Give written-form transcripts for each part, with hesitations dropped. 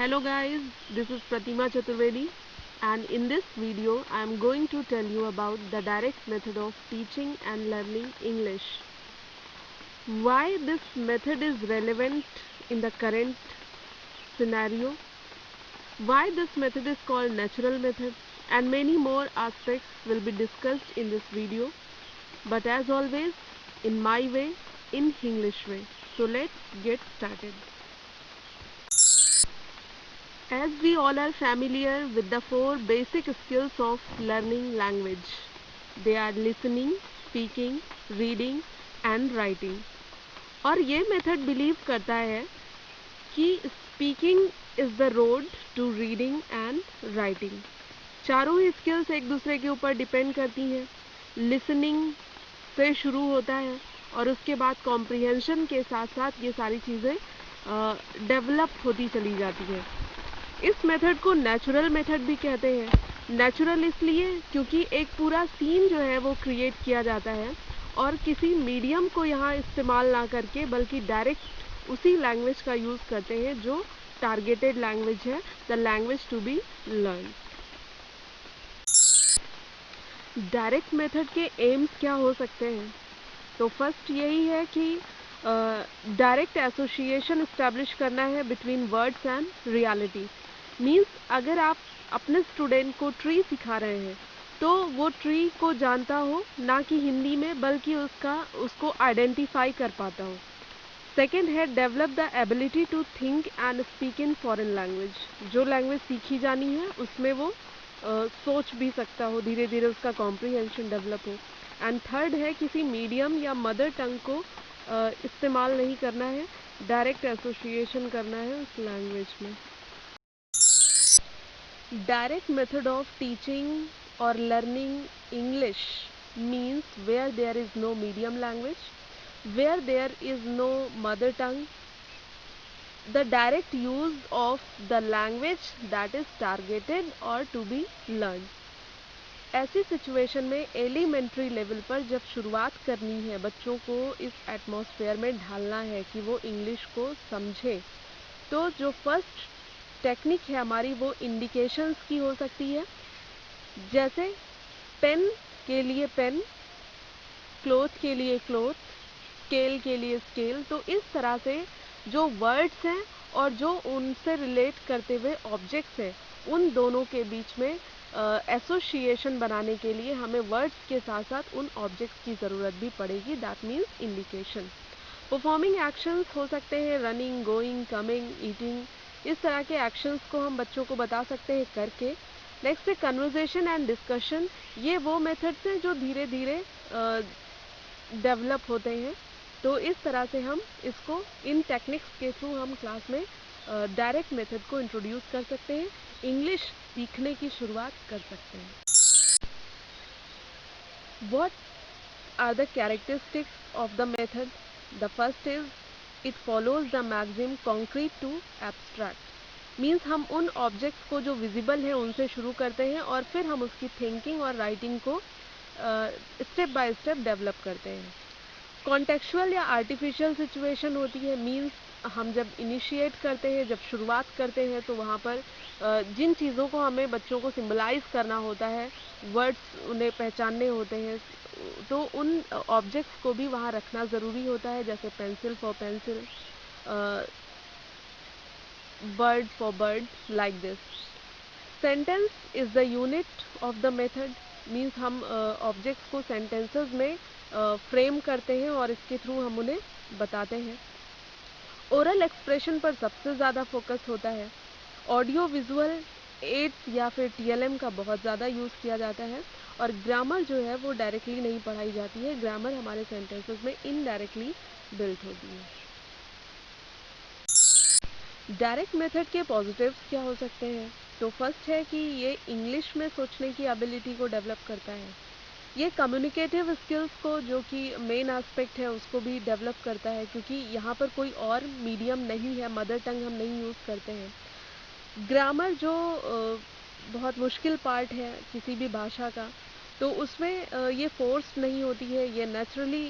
Hello guys, this is Pratima Chaturvedi, and in this video I am going to tell you about the direct method of teaching and learning English. Why this method is relevant in the current scenario, why this method is called natural method, and many more aspects will be discussed in this video. But as always, in my way, in English way. So let's get started. As we all are familiar with the four basic skills of learning language, they are listening, speaking, reading and writing. और ये method believe करता है कि speaking is the road to reading and writing. चारों ही skills एक दूसरे के ऊपर डिपेंड करती हैं. लिसनिंग से शुरू होता है और उसके बाद कॉम्प्रिहेंशन के साथ साथ ये सारी चीज़ें डेवलप होती चली जाती हैं. इस मेथड को नेचुरल मेथड भी कहते हैं. नेचुरल इसलिए क्योंकि एक पूरा सीन जो है वो क्रिएट किया जाता है और किसी मीडियम को यहाँ इस्तेमाल ना करके बल्कि डायरेक्ट उसी लैंग्वेज का यूज़ करते हैं जो टारगेटेड लैंग्वेज है, the language to be learn. Direct method के एम्स क्या हो सकते हैं? तो फर्स्ट यही है कि डायरेक्ट एसोसिएशन इस्टेब्लिश करना है between words and reality. Means अगर आप अपने स्टूडेंट को ट्री सिखा रहे हैं तो वो ट्री को जानता हो ना कि हिंदी में बल्कि उसको आइडेंटिफाई कर पाता हो. सेकेंड है develop the ability to think and speak in foreign language. जो लैंग्वेज सीखी जानी है उसमें वो सोच भी सकता हो, धीरे धीरे उसका कॉम्प्रिहेंशन डेवलप हो. एंड थर्ड है किसी मीडियम या मदर टंग को इस्तेमाल नहीं करना है, डायरेक्ट एसोसिएशन करना है उस लैंग्वेज में. Direct method of teaching or learning English means where there is no medium language, where there is no mother tongue, the direct use of the language that is targeted or to be learned. ऐसी situation में elementary level पर जब शुरुआत करनी है, बच्चों को इस एटमॉस्फेयर में ढालना है कि वो इंग्लिश को समझे, तो जो फर्स्ट टेक्निक है हमारी वो इंडिकेशंस की हो सकती है. जैसे पेन के लिए पेन, क्लोथ के लिए क्लोथ, स्केल के लिए स्केल. तो इस तरह से जो वर्ड्स हैं और जो उनसे रिलेट करते हुए ऑब्जेक्ट्स हैं उन दोनों के बीच में एसोसिएशन बनाने के लिए हमें वर्ड्स के साथ साथ उन ऑब्जेक्ट्स की ज़रूरत भी पड़ेगी. That means indication. Performing actions हो सकते हैं रनिंग, गोइंग, कमिंग, ईटिंग. इस तरह के एक्शंस को हम बच्चों को बता सकते हैं करके. नेक्स्ट है कन्वर्सेशन एंड डिस्कशन. ये वो मेथड्स हैं जो धीरे धीरे डेवलप होते हैं. तो इस तरह से हम इसको इन टेक्निक्स के थ्रू हम क्लास में डायरेक्ट मेथड को इंट्रोड्यूस कर सकते हैं, इंग्लिश सीखने की शुरुआत कर सकते हैं. What are the characteristics of the method? The first is it follows the maxim concrete to abstract. Means हम उन ऑब्जेक्ट्स को जो विजिबल है उनसे शुरू करते हैं और फिर हम उसकी थिंकिंग और राइटिंग को स्टेप बाय स्टेप डेवलप करते हैं. कॉन्टेक्चुअल या आर्टिफिशियल सिचुएशन होती है. मीन्स हम जब इनिशिएट करते हैं, जब शुरुआत करते हैं, तो वहाँ पर जिन चीज़ों को हमें बच्चों को सिम्बलाइज करना होता है, वर्ड्स उन्हें पहचानने होते हैं, तो उन ऑब्जेक्ट्स को भी वहाँ रखना ज़रूरी होता है. जैसे pencil for pencil, bird for bird, like this. Sentence is the unit of the method. Means हम ऑब्जेक्ट्स को सेंटेंसेस में फ्रेम करते हैं और इसके थ्रू हम उन्हें बताते हैं. ओरल एक्सप्रेशन पर सबसे ज़्यादा फोकस होता है. ऑडियो विजुअल एड्स या फिर टीएलएम का बहुत ज़्यादा यूज़ किया जाता है. और ग्रामर जो है वो डायरेक्टली नहीं पढ़ाई जाती है. ग्रामर हमारे सेंटेंसेस में इनडायरेक्टली बिल्ट होती है. डायरेक्ट मेथड के पॉजिटिव्स क्या हो सकते हैं? तो फर्स्ट है कि ये इंग्लिश में सोचने की एबिलिटी को डेवलप करता है. ये कम्युनिकेटिव स्किल्स को, जो कि मेन एस्पेक्ट है, उसको भी डेवलप करता है क्योंकि यहाँ पर कोई और मीडियम नहीं है, मदर टंग हम नहीं यूज़ करते हैं. ग्रामर जो बहुत मुश्किल पार्ट है किसी भी भाषा का, तो उसमें ये फोर्स नहीं होती है, ये नेचुरली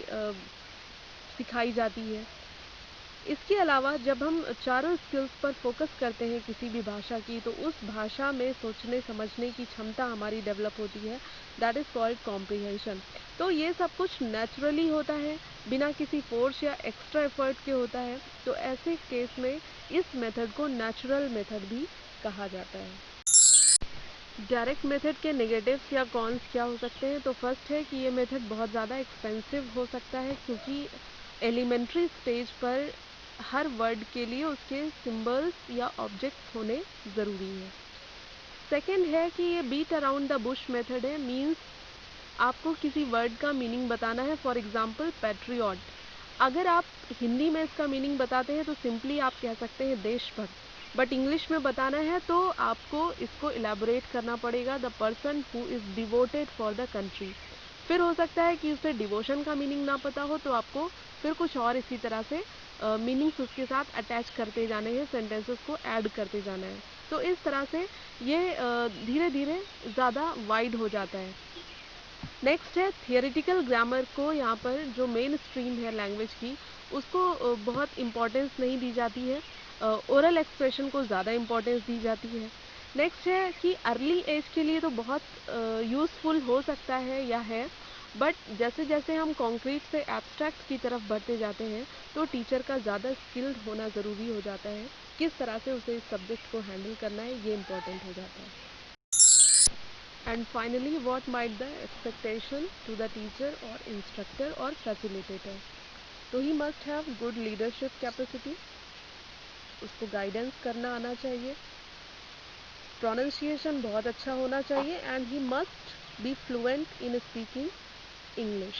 सिखाई जाती है. इसके अलावा जब हम चारों स्किल्स पर फोकस करते हैं किसी भी भाषा की, तो उस भाषा में सोचने समझने की क्षमता हमारी डेवलप होती है, दैट इज़ कॉल्ड कॉम्प्रिहेंशन। तो ये सब कुछ नेचुरली होता है, बिना किसी फोर्स या एक्स्ट्रा एफर्ट के होता है। तो ऐसे केस में इस मेथड को नेचुरल मेथड भी कहा जाता है। डायरेक्ट मेथड के नेगेटिव्स या कॉन्स क्या हो सकते हैं? तो फर्स्ट है कि ये मेथड बहुत ज़्यादा एक्सपेंसिव हो सकता है, क्योंकि एलिमेंट्री स्टेज पर हर वर्ड के लिए उसके सिंबल्स या ऑब्जेक्ट्स होने ज़रूरी है। सेकेंड है कि ये beat around the bush method है, मीन्स आपको किसी वर्ड का मीनिंग बताना है। फॉर एग्जाम्पल पैट्रियट, अगर आप हिंदी में इसका मीनिंग बताते हैं तो सिंपली आप कह सकते हैं देशभक्त, बट इंग्लिश में बताना है तो आपको इसको इलेबोरेट करना पड़ेगा, the person who is devoted for the country. फिर हो सकता है कि उसे डिवोशन का मीनिंग ना पता हो, तो आपको फिर कुछ और इसी तरह से मीनिंग्स उसके साथ अटैच करते जाने हैं, सेंटेंसेस को ऐड करते जाना है। तो इस तरह से ये धीरे धीरे ज़्यादा वाइड हो जाता है। नेक्स्ट है थियोरेटिकल ग्रामर को, यहाँ पर जो मेन स्ट्रीम है लैंग्वेज की, उसको बहुत इम्पोर्टेंस नहीं दी जाती है, ओरल एक्सप्रेशन को ज़्यादा इम्पोर्टेंस दी जाती है। नेक्स्ट है कि अर्ली एज के लिए तो बहुत यूज़फुल हो सकता है या है, बट जैसे जैसे हम कॉन्क्रीट से एब्स्ट्रैक्ट की तरफ बढ़ते जाते हैं, तो टीचर का ज़्यादा स्किल्ड होना ज़रूरी हो जाता है। किस तरह से उसे इस सब्जेक्ट को हैंडल करना है, ये इम्पोर्टेंट हो जाता है। And finally, what might the expectation to the teacher or instructor or facilitator? So he must have good leadership capacity, उसको गाइडेंस करना आना चाहिए, प्रोनाउंसिएशन बहुत अच्छा होना चाहिए, and he must be fluent in speaking English.